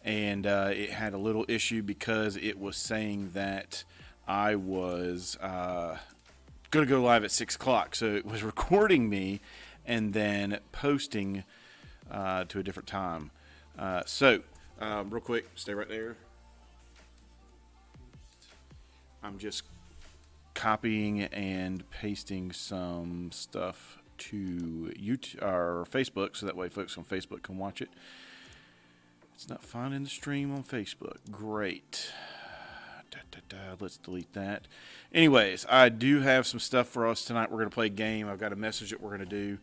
and it had a little issue because it was saying that I was going to go live at 6 o'clock. So it was recording me and then posting to a different time. Real quick, stay right there. I'm just copying and pasting some stuff to YouTube or Facebook, so that way folks on Facebook can watch it. It's not finding the stream on Facebook. Great. Let's delete that. Anyways, I do have some stuff for us tonight. We're going to play a game. I've got a message that we're going to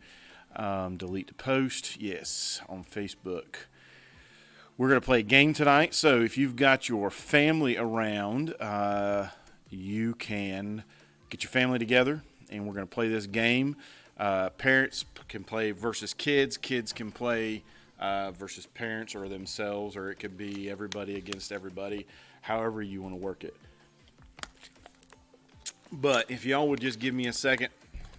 do. Delete the post. Yes, on Facebook. We're going to play a game tonight. So if you've got your family around, you can get your family together, and we're going to play this game. Parents can play versus kids. Kids can play versus parents or themselves, or it could be everybody against everybody, however you want to work it. But if y'all would just give me a second,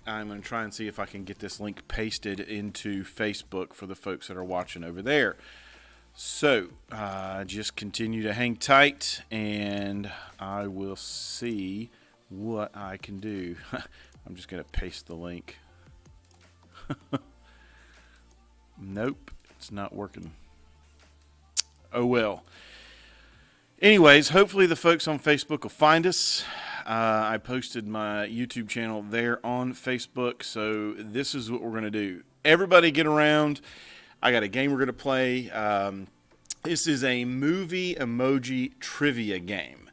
I'm going to try and see if I can get this link pasted into Facebook for the folks that are watching over there. So just continue to hang tight, and I will see what I can do. I'm just going to paste the link. Nope, it's not working. Oh well. Anyways, hopefully the folks on Facebook will find us. I posted my YouTube channel there on Facebook, so this is what we're going to do. Everybody get around. I got a game we're going to play. This is a movie emoji trivia game.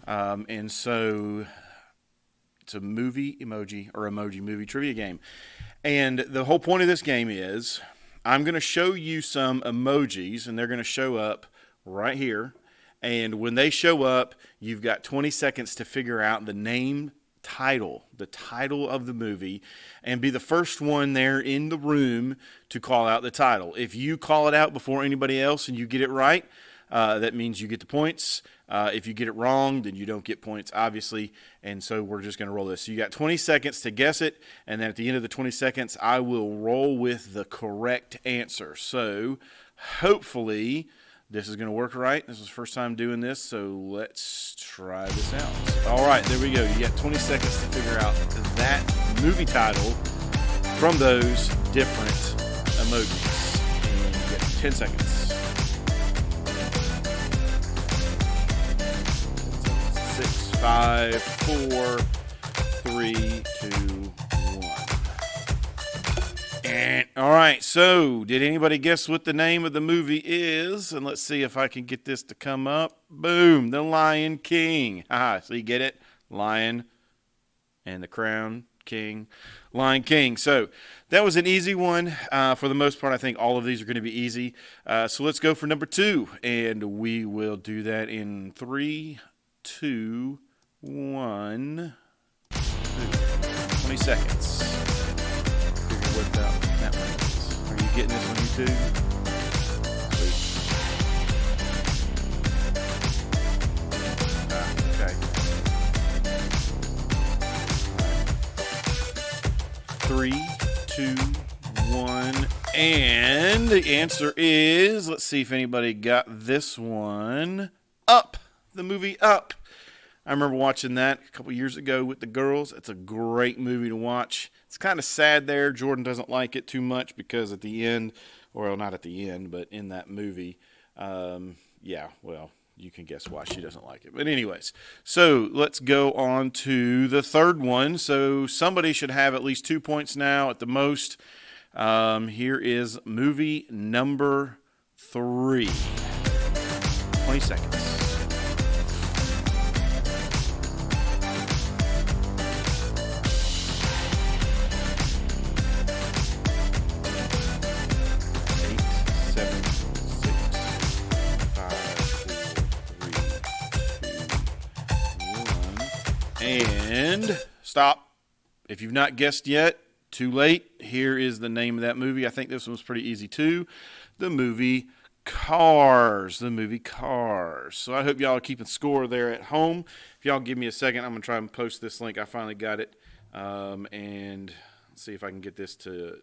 And so it's a movie emoji or emoji movie trivia game. And the whole point of this game is I'm going to show you some emojis, and they're going to show up right here. And when they show up, you've got 20 seconds to figure out the title of the movie, and be the first one there in the room to call out the title. If you call it out before anybody else and you get it right, that means you get the points. If you get it wrong, then you don't get points, obviously. And so we're just going to roll this. So you got 20 seconds to guess it, and then at the end of the 20 seconds, I will roll with the correct answer. So hopefully this is going to work right. This is the first time doing this, so let's try this out. All right, there we go. You got 20 seconds to figure out that movie title from those different emojis. And you got 10 seconds. 6, 5, 4, 3, 2, 1. And all right, so did anybody guess what the name of the movie is? And let's see if I can get this to come up. Boom, The Lion King. Haha, so you get it? Lion and the crown, king, Lion King. So that was an easy one. For the most part, I think all of these are going to be easy. So let's go for number 2, and we will do that in 3, 2, 1. 20 seconds. Figure what that means. Are you getting this on YouTube? Okay. 3, 2, 1, and the answer is, let's see if anybody got this one. Up. The movie Up. I remember watching that a couple years ago with the girls. It's a great movie to watch. It's kind of sad there. Jordan doesn't like it too much because at the end, or not at the end, but in that movie, you can guess why she doesn't like it. But anyways, so let's go on to the third one. So somebody should have at least 2 points now at the most. Here is movie number 3. 20 seconds. 8, 7, 6, 5, 4, 3, 2, 1. And stop. If you've not guessed yet, too late. Here is the name of that movie. I think this one was pretty easy too. The movie Cars. The movie Cars. So I hope y'all are keeping score there at home. If y'all give me a second, I'm going to try and post this link. I finally got it. And see if I can get this to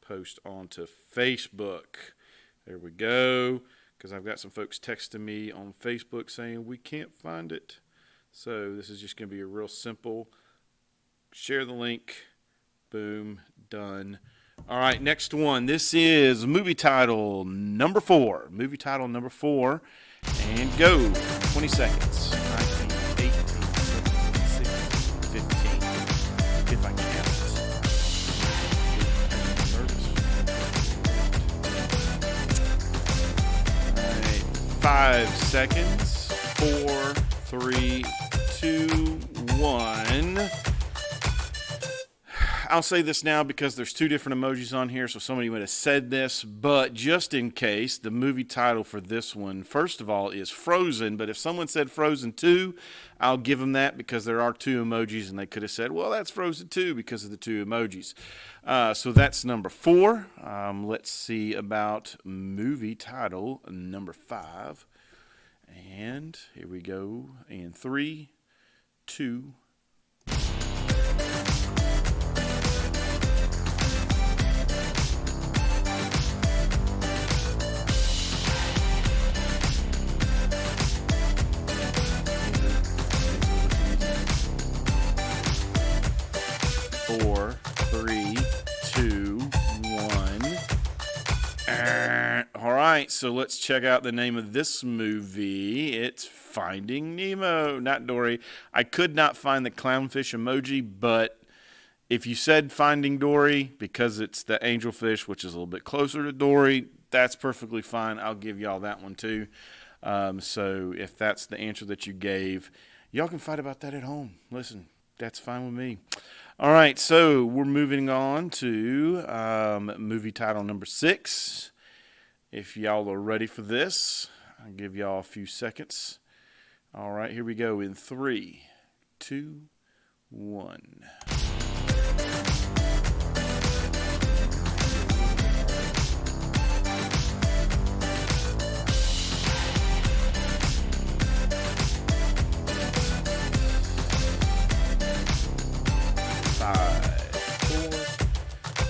post onto Facebook. There we go. because I've got some folks texting me on Facebook saying we can't find it. So this is just going to be a real simple share the link, boom, done. All right, next one. This is movie title number 4. Movie title number 4, and go. 20 seconds. 19, 18, 17, 16, 15. If I count. All right, 5 seconds. 4, 3, 2, 1. I'll say this now because there's 2 different emojis on here, so somebody would have said this, but just in case, the movie title for this one, first of all, is Frozen, but if someone said Frozen 2, I'll give them that because there are 2 emojis, and they could have said, well, that's Frozen 2 because of the 2 emojis. So that's number 4. Let's see about movie title number 5. And here we go in 3, 2, 4, 3, 2, 1. All right, so let's check out the name of this movie. It's Finding Nemo, not Dory. I could not find the clownfish emoji, but if you said Finding Dory, because it's the angelfish, which is a little bit closer to Dory, that's perfectly fine. I'll give y'all that one too. So if that's the answer that you gave, y'all can fight about that at home. Listen, that's fine with me. All right, so we're moving on to movie title number 6. If y'all are ready for this, I'll give y'all a few seconds. All right, here we go in 3, 2, 1.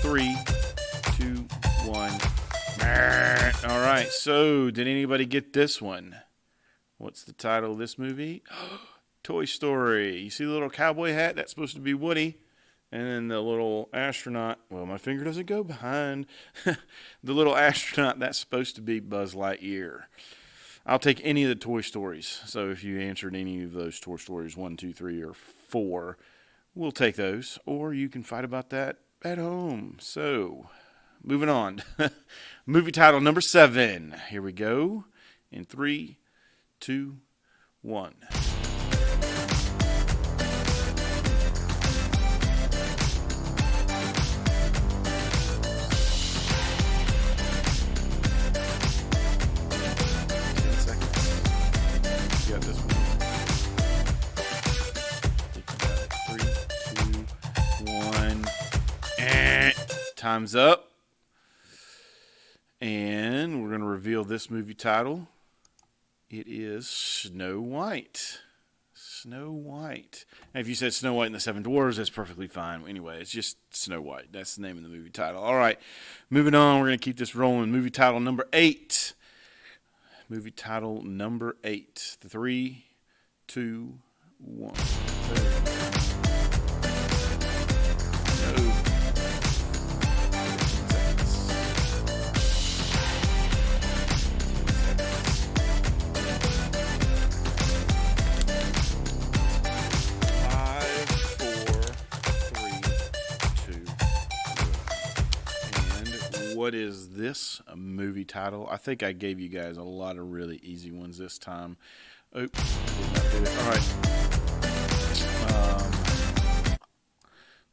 3, 2, 1. All right, so did anybody get this one? What's the title of this movie? Toy Story. You see the little cowboy hat? That's supposed to be Woody. And then the little astronaut, well, my finger doesn't go behind. The little astronaut, that's supposed to be Buzz Lightyear. I'll take any of the Toy Stories. So if you answered any of those Toy Stories, 1, 2, 3, or 4, we'll take those. Or you can fight about that at home. So, moving on. Movie title number 7. Here we go. In 3, 2, 1. Time's up. And we're going to reveal this movie title. It is Snow White. Snow White. And if you said Snow White and the Seven Dwarfs, that's perfectly fine. Anyway, it's just Snow White. That's the name of the movie title. All right. Moving on. We're going to keep this rolling. Movie title number 8. Movie title number 8. 3, 2, 1. What is this movie title? I think I gave you guys a lot of really easy ones this time. Oops, did not do it. All right.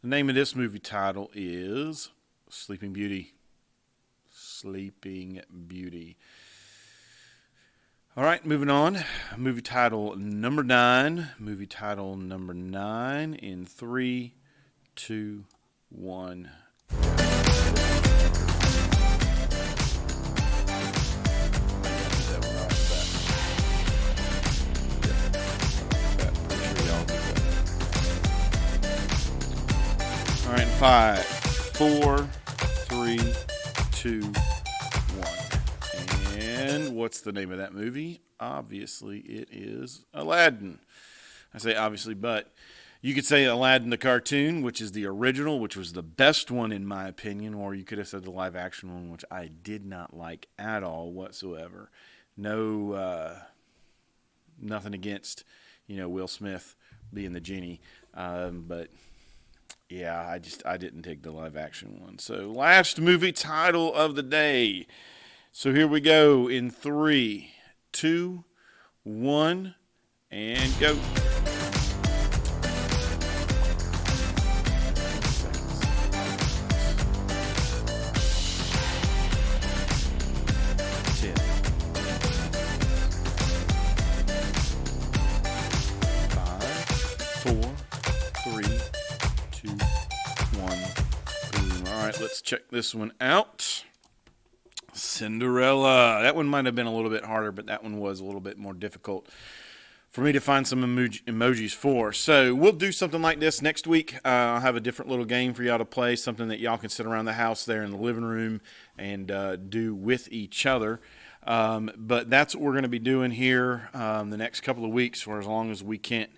The name of this movie title is Sleeping Beauty. Sleeping Beauty. All right, moving on. Movie title number 9. Movie title number 9 in 3, 2, 1. All right, 5, 4, 3, 2, 1. And what's the name of that movie? Obviously, it is Aladdin. I say obviously, but you could say Aladdin the cartoon, which is the original, which was the best one in my opinion, or you could have said the live action one, which I did not like at all whatsoever. No, nothing against, Will Smith being the genie, but yeah, I didn't take the live action one. So last movie title of the day. So here we go in 3, 2, 1, and go. Let's check this one out. Cinderella. That one might have been a little bit harder, but that one was a little bit more difficult for me to find some emojis for. So we'll do something like this next week. I'll have a different little game for y'all to play, something that y'all can sit around the house there in the living room and do with each other. But that's what we're going to be doing here the next couple of weeks for as long as we can't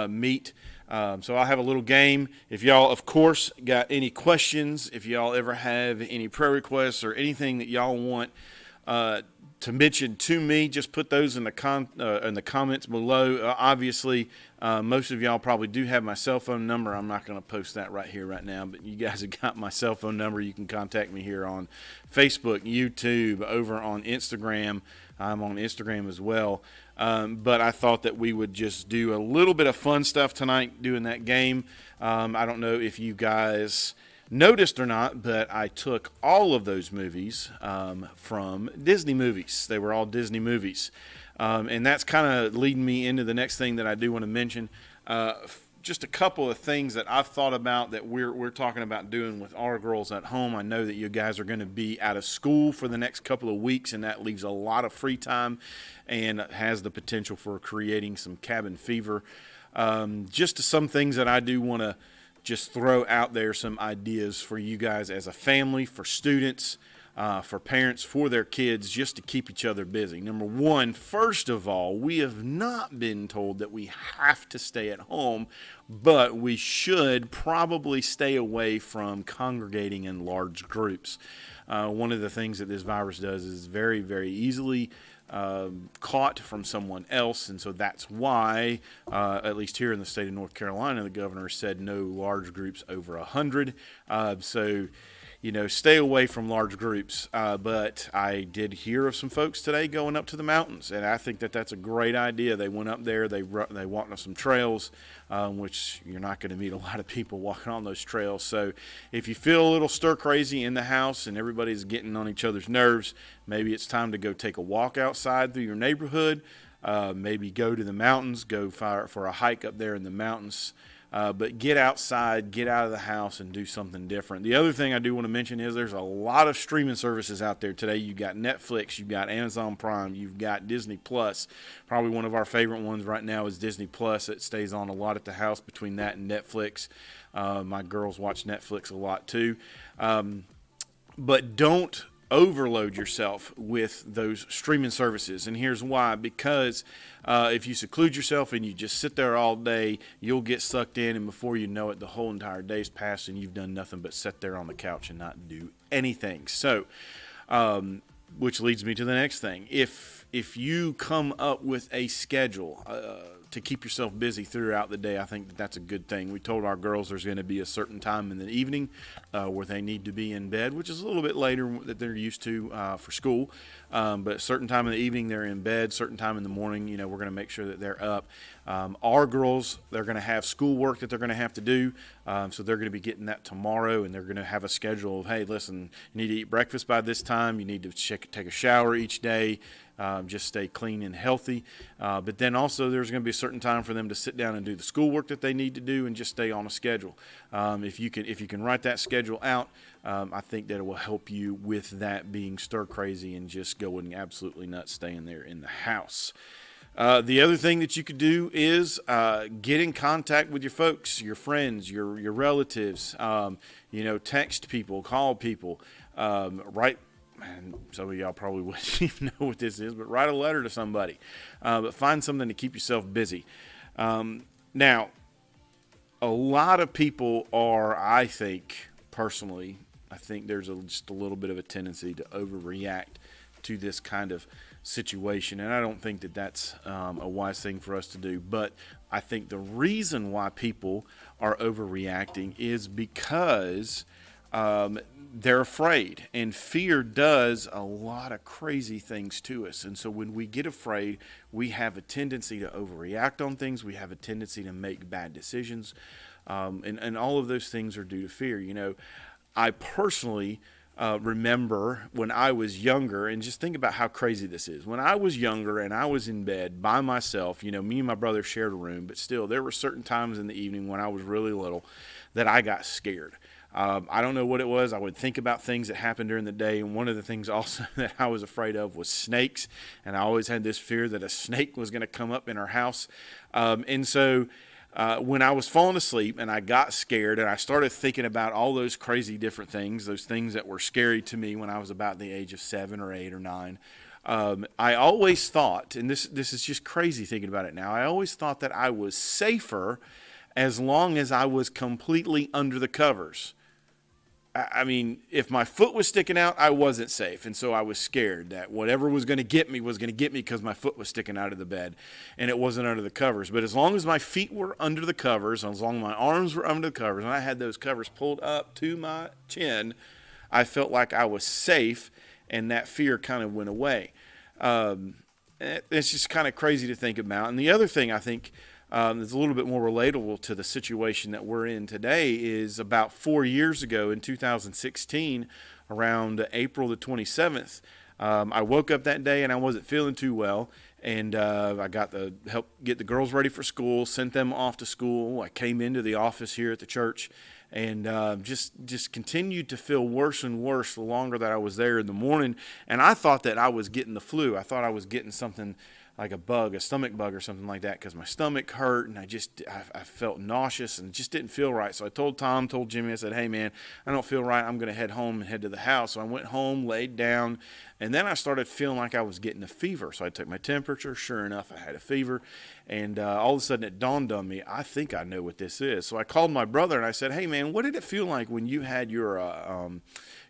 meet. So I'll have a little game. If y'all, of course, got any questions, if y'all ever have any prayer requests or anything that y'all want to mention to me, just put those in the comments below. Obviously, most of y'all probably do have my cell phone number. I'm not going to post that right here, right now, but you guys have got my cell phone number. You can contact me here on Facebook, YouTube, over on Instagram. I'm on Instagram as well. But I thought that we would just do a little bit of fun stuff tonight doing that game. I don't know if you guys noticed or not, but I took all of those movies from Disney movies. They were all Disney movies. And that's kind of leading me into the next thing that I do want to mention. Just a couple of things that I've thought about that we're talking about doing with our girls at home. I know that you guys are going to be out of school for the next couple of weeks, and that leaves a lot of free time and has the potential for creating some cabin fever. Just some things that I do want to just throw out there, some ideas for you guys as a family, for students, for parents, for their kids, just to keep each other busy. Number one, first of all, we have not been told that we have to stay at home, but we should probably stay away from congregating in large groups. One of the things that this virus does is very, very easily caught from someone else, and so that's why, at least here in the state of North Carolina, the governor said no large groups over 100. So stay away from large groups. But I did hear of some folks today going up to the mountains, and I think that that's a great idea. They went up there, they walked on some trails, which you're not going to meet a lot of people walking on those trails. So if you feel a little stir crazy in the house and everybody's getting on each other's nerves, maybe it's time to go take a walk outside through your neighborhood. Maybe go to the mountains, go for a hike up there in the mountains. But get outside, get out of the house, and do something different. The other thing I do want to mention is there's a lot of streaming services out there today. You've got Netflix, you've got Amazon Prime, you've got Disney Plus. Probably one of our favorite ones right now is Disney Plus. It stays on a lot at the house between that and Netflix. My girls watch Netflix a lot too. But don't overload yourself with those streaming services, and here's why. Because if you seclude yourself and you just sit there all day, you'll get sucked in, and before you know it, the whole entire day's passed and you've done nothing but sit there on the couch and not do anything. So which leads me to the next thing. If you come up with a schedule to keep yourself busy throughout the day, I think that that's a good thing. We told our girls there's going to be a certain time in the evening where they need to be in bed, which is a little bit later that they're used to for school. But a certain time in the evening they're in bed, certain time in the morning, we're going to make sure that they're up. Our girls, they're going to have schoolwork that they're going to have to do, so they're going to be getting that tomorrow, and they're going to have a schedule of, hey, listen, you need to eat breakfast by this time, you need to take a shower each day, just stay clean and healthy. But then also there's going to be a certain time for them to sit down and do the schoolwork that they need to do and just stay on a schedule. If you can write that schedule out, I think that it will help you with that being stir crazy and just going absolutely nuts staying there in the house. The other thing that you could do is get in contact with your folks, your friends, your relatives. Text people, call people, write and some of y'all probably wouldn't even know what this is, but write a letter to somebody. But find something to keep yourself busy. Now, a lot of people are, I think, personally, I think there's just a little bit of a tendency to overreact to this kind of situation. And I don't think that that's a wise thing for us to do. But I think the reason why people are overreacting is because they're afraid, and fear does a lot of crazy things to us. And so when we get afraid, we have a tendency to overreact on things. We have a tendency to make bad decisions. And all of those things are due to fear. You know, I personally remember when I was younger, and just think about how crazy this is. When I was younger and I was in bed by myself, you know, me and my brother shared a room, but still there were certain times in the evening when I was really little that I got scared. I don't know what it was. I would think about things that happened during the day, and one of the things also that I was afraid of was snakes, and I always had this fear that a snake was going to come up in our house. And so when I was falling asleep and I got scared and I started thinking about all those crazy different things, those things that were scary to me when I was about the age of 7 or 8 or 9, I always thought, and this is just crazy thinking about it now, I always thought that I was safer as long as I was completely under the covers. I mean, if my foot was sticking out, I wasn't safe. And so I was scared that whatever was going to get me was going to get me because my foot was sticking out of the bed and it wasn't under the covers. But as long as my feet were under the covers, as long as my arms were under the covers, and I had those covers pulled up to my chin, I felt like I was safe, and that fear kind of went away. It's just kind of crazy to think about. And the other thing I think that's a little bit more relatable to the situation that we're in today is about 4 years ago in 2016, around April the 27th, I woke up that day and I wasn't feeling too well. And I got to help get the girls ready for school, sent them off to school. I came into the office here at the church and just continued to feel worse and worse the longer that I was there in the morning. And I thought that I was getting the flu. I thought I was getting something like a bug, a stomach bug or something like that, because my stomach hurt and I felt nauseous and just didn't feel right. So I told Jimmy, I said, hey man, I don't feel right. I'm going to head home and head to the house. So I went home, laid down, and then I started feeling like I was getting a fever. So I took my temperature. Sure enough, I had a fever. And all of a sudden it dawned on me, I think I know what this is. So I called my brother and I said, hey man, what did it feel like when you had your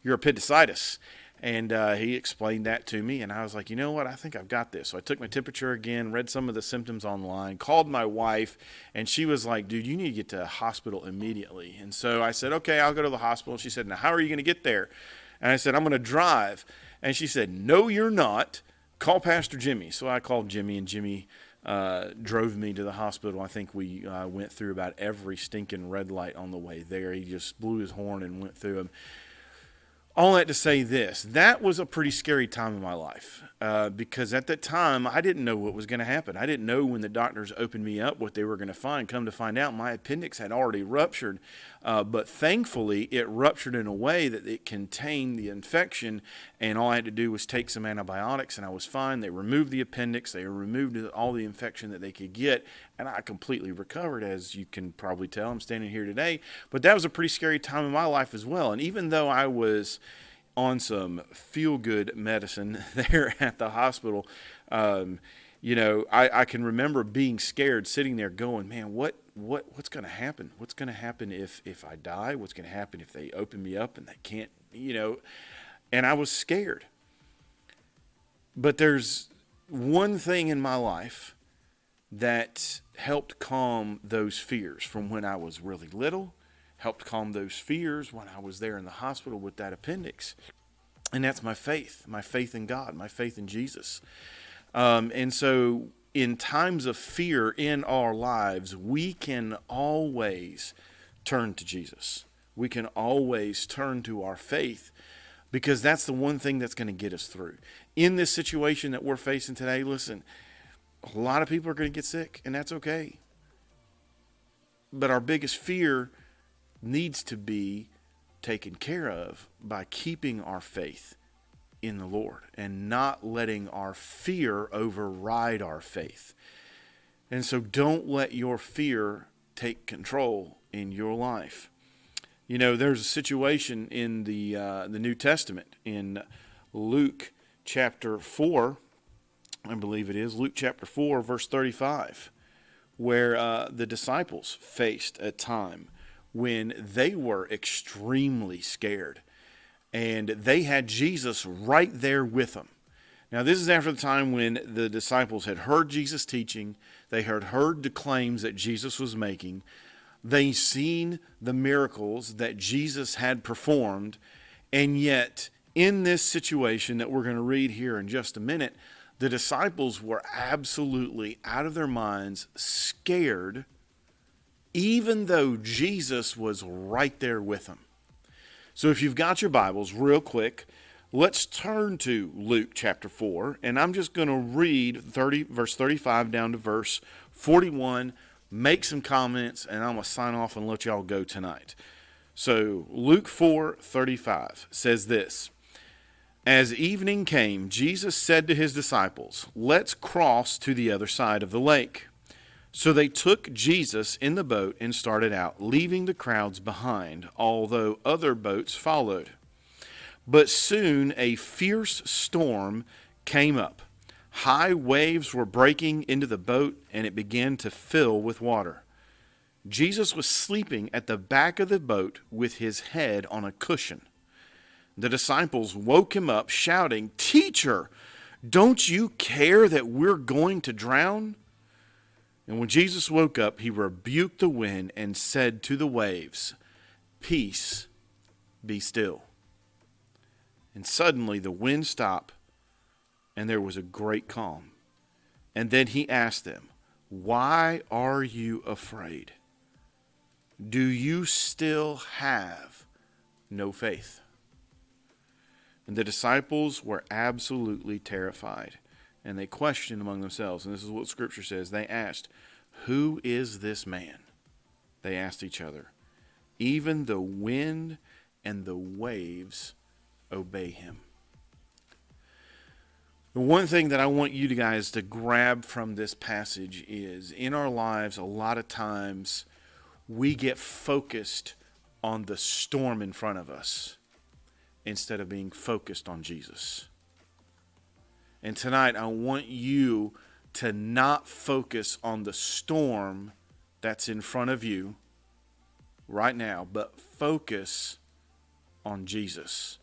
appendicitis? And he explained that to me, and I was like, you know what, I think I've got this. So I took my temperature again, read some of the symptoms online, called my wife, and she was like, dude, you need to get to the hospital immediately. And so I said, okay, I'll go to the hospital. She said, now how are you going to get there? And I said, I'm going to drive. And she said, no, you're not. Call Pastor Jimmy. So I called Jimmy, and Jimmy drove me to the hospital. I think we went through about every stinking red light on the way there. He just blew his horn and went through them. All that to say this, that was a pretty scary time in my life because at that time, I didn't know what was going to happen. I didn't know when the doctors opened me up what they were going to find. Come to find out, my appendix had already ruptured, but thankfully, it ruptured in a way that it contained the infection, and all I had to do was take some antibiotics, and I was fine. They removed the appendix. They removed all the infection that they could get, and I completely recovered, as you can probably tell. I'm standing here today, but that was a pretty scary time in my life as well, and even though I was on some feel-good medicine there at the hospital, you know, I can remember being scared, sitting there going, man, what's going to happen? What's going to happen if I die? What's going to happen if they open me up and they can't, you know? And I was scared. But there's one thing in my life that helped calm those fears from when I was really little, helped calm those fears when I was there in the hospital with that appendix. And that's my faith in God, my faith in Jesus. And so in times of fear in our lives, we can always turn to Jesus. We can always turn to our faith, because that's the one thing that's going to get us through. In this situation that we're facing today, listen, a lot of people are going to get sick, and that's okay. But our biggest fear needs to be taken care of by keeping our faith in the Lord and not letting our fear override our faith. And so don't let your fear take control in your life. You know, there's a situation in the New Testament in Luke chapter 4, I believe it is, Luke chapter 4, verse 35, where the disciples faced a time when they were extremely scared, and they had Jesus right there with them. Now, this is after the time when the disciples had heard Jesus teaching. They had heard the claims that Jesus was making. They seen the miracles that Jesus had performed. And yet, in this situation that we're going to read here in just a minute, the disciples were absolutely out of their minds, scared, even though Jesus was right there with them. So if you've got your Bibles, real quick, let's turn to Luke chapter 4, and I'm just going to read verse 35 down to verse 41, make some comments, and I'm going to sign off and let y'all go tonight. So Luke 4:35 says this: As evening came, Jesus said to his disciples, "Let's cross to the other side of the lake." So they took Jesus in the boat and started out, leaving the crowds behind, although other boats followed. But soon a fierce storm came up. High waves were breaking into the boat, and it began to fill with water. Jesus was sleeping at the back of the boat with his head on a cushion. The disciples woke him up, shouting, "Teacher, don't you care that we're going to drown?" And when Jesus woke up, he rebuked the wind and said to the waves, "Peace, be still." And suddenly the wind stopped, and there was a great calm. And then he asked them, "Why are you afraid? Do you still have no faith?" And the disciples were absolutely terrified, and they questioned among themselves. And this is what Scripture says. They asked, "Who is this man?" They asked each other. "Even the wind and the waves obey him." The one thing that I want you guys to grab from this passage is, in our lives, a lot of times we get focused on the storm in front of us instead of being focused on Jesus. And tonight, I want you to not focus on the storm that's in front of you right now, but focus on Jesus.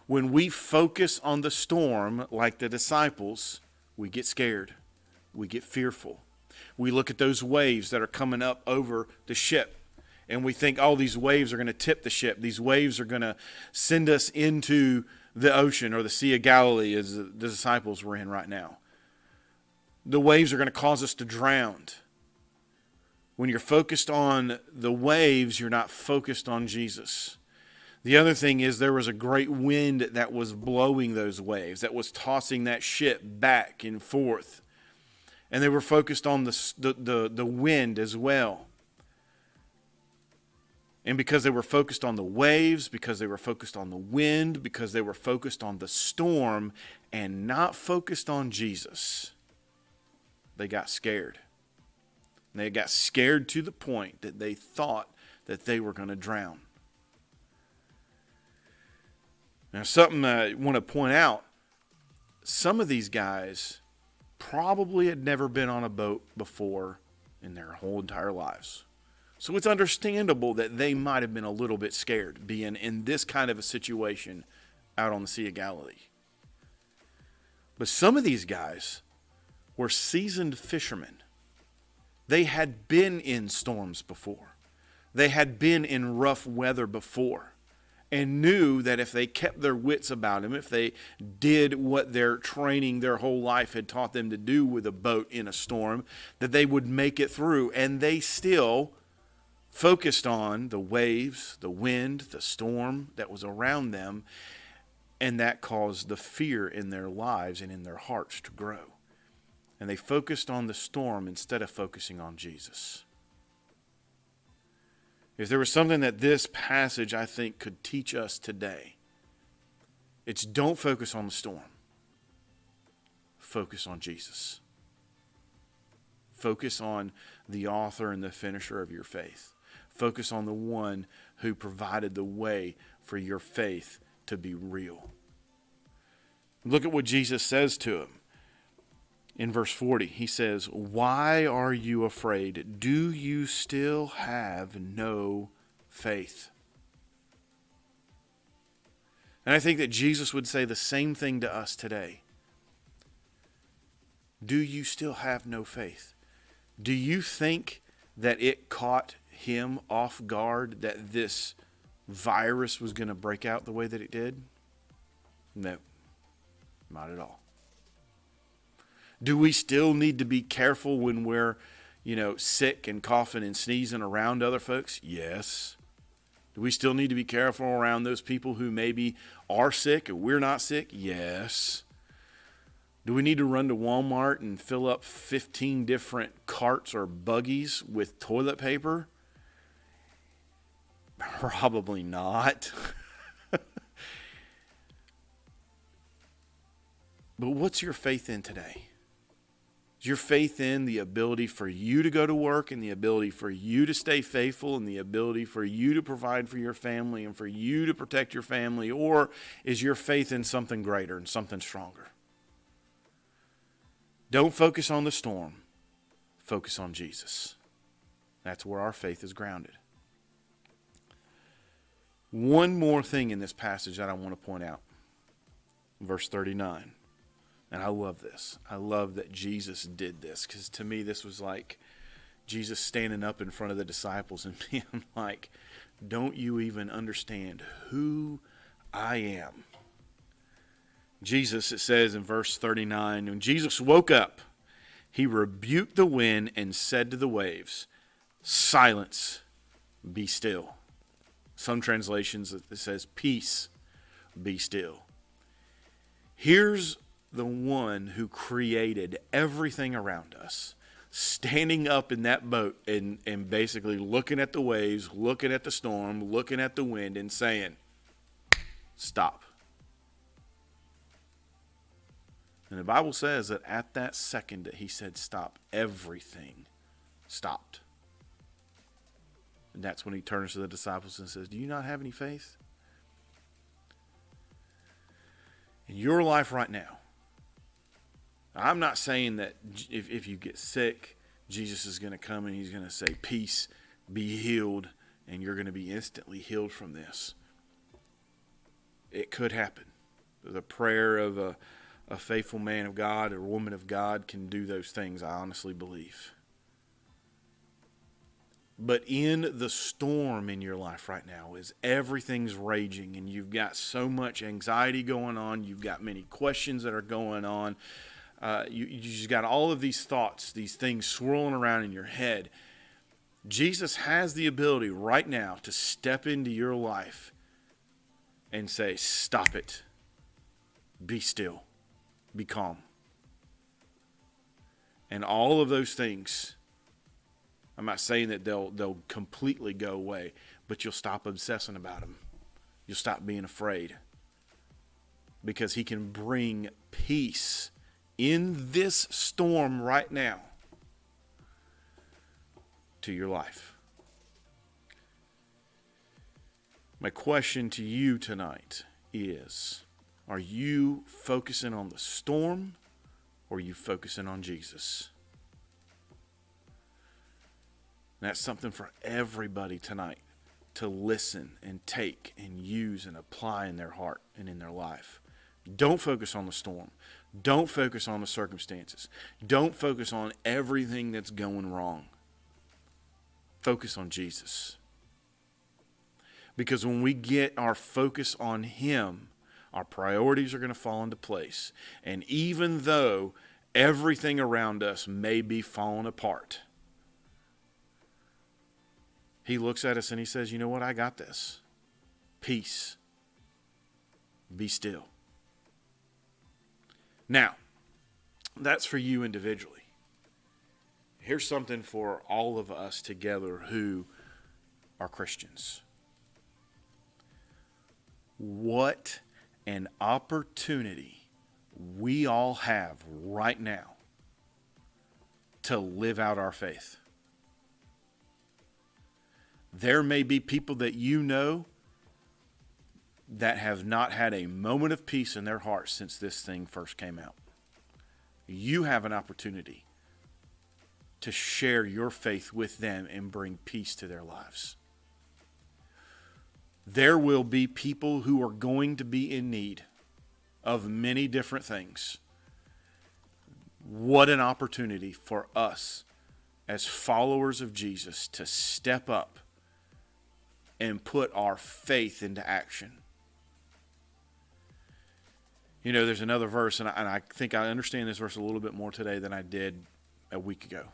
When we focus on the storm like the disciples, we get scared. We get fearful. We look at those waves that are coming up over the ship, and we think, oh, these waves are going to tip the ship. These waves are going to send us into the ocean or the Sea of Galilee, as the disciples were in right now. The waves are going to cause us to drown. When you're focused on the waves, you're not focused on Jesus. The other thing is, there was a great wind that was blowing those waves, that was tossing that ship back and forth. And they were focused on the wind as well. And because they were focused on the waves, because they were focused on the wind, because they were focused on the storm and not focused on Jesus, they got scared. And they got scared to the point that they thought that they were going to drown. Now, something I want to point out, some of these guys probably had never been on a boat before in their whole entire lives. So it's understandable that they might have been a little bit scared being in this kind of a situation out on the Sea of Galilee. But some of these guys were seasoned fishermen. They had been in storms before. They had been in rough weather before, and knew that if they kept their wits about them, if they did what their training their whole life had taught them to do with a boat in a storm, that they would make it through. And they still focused on the waves, the wind, the storm that was around them, and that caused the fear in their lives and in their hearts to grow. And they focused on the storm instead of focusing on Jesus. If there was something that this passage, I think, could teach us today, it's don't focus on the storm. Focus on Jesus. Focus on the author and the finisher of your faith. Focus on the one who provided the way for your faith to be real. Look at what Jesus says to him. In verse 40, he says, "Why are you afraid? Do you still have no faith?" And I think that Jesus would say the same thing to us today. Do you still have no faith? Do you think that it caught him off guard that this virus was going to break out the way that it did? No, not at all. Do we still need to be careful when we're, sick and coughing and sneezing around other folks? Yes. Do we still need to be careful around those people who maybe are sick and we're not sick? Yes. Do we need to run to Walmart and fill up 15 different carts or buggies with toilet paper? Probably not. But what's your faith in today? Is your faith in the ability for you to go to work and the ability for you to stay faithful and the ability for you to provide for your family and for you to protect your family? Or is your faith in something greater and something stronger? Don't focus on the storm. Focus on Jesus. That's where our faith is grounded. One more thing in this passage that I want to point out. Verse 39. And I love this. I love that Jesus did this, because to me this was like Jesus standing up in front of the disciples and being like, don't you even understand who I am? Jesus, it says in verse 39, when Jesus woke up, he rebuked the wind and said to the waves, "Silence, be still." Some translations it says, "Peace, be still." Here's the one who created everything around us, standing up in that boat and basically looking at the waves, looking at the storm, looking at the wind and saying, "Stop." And the Bible says that at that second that he said stop, everything stopped. And that's when he turns to the disciples and says, "Do you not have any faith?" In your life right now, I'm not saying that if you get sick, Jesus is going to come and he's going to say, "Peace, be healed," and you're going to be instantly healed from this. It could happen. The prayer of a faithful man of God or woman of God can do those things, I honestly believe. But in the storm in your life right now, as everything's raging and you've got so much anxiety going on, you've got many questions that are going on, you just got all of these thoughts, these things swirling around in your head. Jesus has the ability right now to step into your life and say, "Stop it. Be still. Be calm." And all of those things, I'm not saying that they'll completely go away, but you'll stop obsessing about them. You'll stop being afraid, because he can bring peace in this storm right now to your life. My question to you tonight is, are you focusing on the storm or are you focusing on Jesus? And that's something for everybody tonight to listen and take and use and apply in their heart and in their life. Don't focus on the storm. Don't focus on the circumstances. Don't focus on everything that's going wrong. Focus on Jesus. Because when we get our focus on him, our priorities are going to fall into place. And even though everything around us may be falling apart, he looks at us and he says, "You know what? I got this. Peace. Be still." Now, that's for you individually. Here's something for all of us together who are Christians. What an opportunity we all have right now to live out our faith. There may be people that you know that have not had a moment of peace in their hearts since this thing first came out. You have an opportunity to share your faith with them and bring peace to their lives. There will be people who are going to be in need of many different things. What an opportunity for us as followers of Jesus to step up and put our faith into action. You know, there's another verse, and I think I understand this verse a little bit more today than I did a week ago.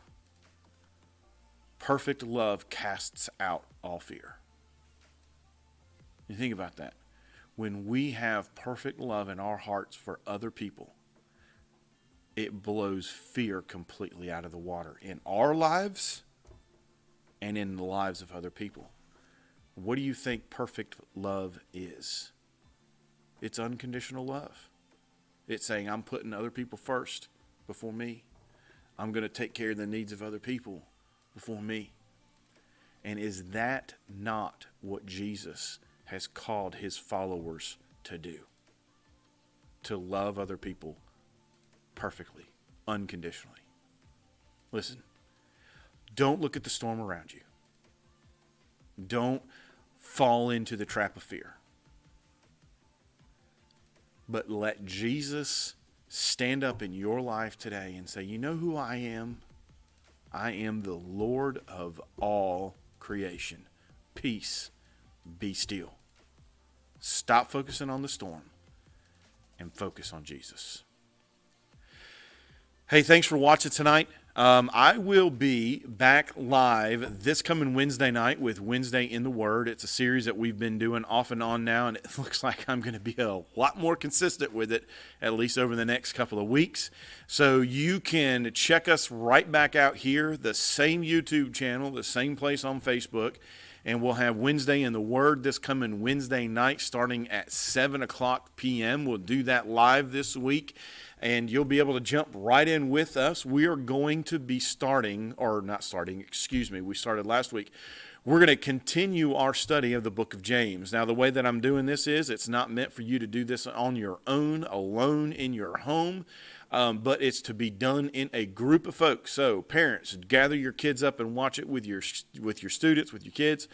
Perfect love casts out all fear. You think about that. When we have perfect love in our hearts for other people, it blows fear completely out of the water in our lives and in the lives of other people. What do you think perfect love is? It's unconditional love. It's saying, I'm putting other people first before me. I'm going to take care of the needs of other people before me. And is that not what Jesus has called his followers to do? To love other people perfectly, unconditionally. Listen, don't look at the storm around you. Don't fall into the trap of fear. But let Jesus stand up in your life today and say, you know who I am? I am the Lord of all creation. Peace, be still. Stop focusing on the storm and focus on Jesus. Hey, thanks for watching tonight. I will be back live this coming Wednesday night with Wednesday in the Word. It's a series that we've been doing off and on now, and it looks like I'm going to be a lot more consistent with it, at least over the next couple of weeks. So you can check us right back out here, the same YouTube channel, the same place on Facebook, and we'll have Wednesday in the Word this coming Wednesday night starting at 7 o'clock p.m. We'll do that live this week, and you'll be able to jump right in with us. We are going to be we started last week. We're going to continue our study of the book of James. Now, the way that I'm doing this is it's not meant for you to do this on your own, alone in your home, but it's to be done in a group of folks. So parents, gather your kids up and watch it with your students, with your kids.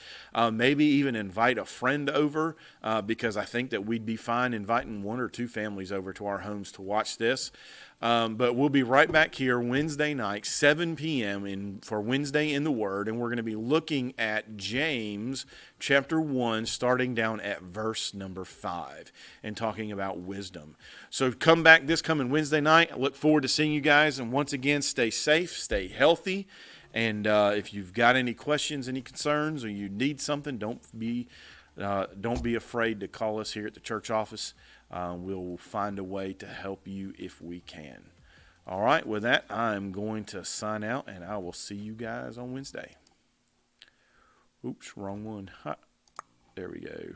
Maybe even invite a friend over because I think that we'd be fine inviting 1 or 2 families over to our homes to watch this. But we'll be right back here Wednesday night, 7 p.m. for Wednesday in the Word, and we're going to be looking at James chapter 1, starting down at verse number 5, and talking about wisdom. So come back this coming Wednesday night. I look forward to seeing you guys, and once again, stay safe, stay healthy, and if you've got any questions, any concerns, or you need something, don't be afraid to call us here at the church office. We'll find a way to help you if we can. All right, with that, I'm going to sign out, and I will see you guys on Wednesday. Oops, wrong one. There we go.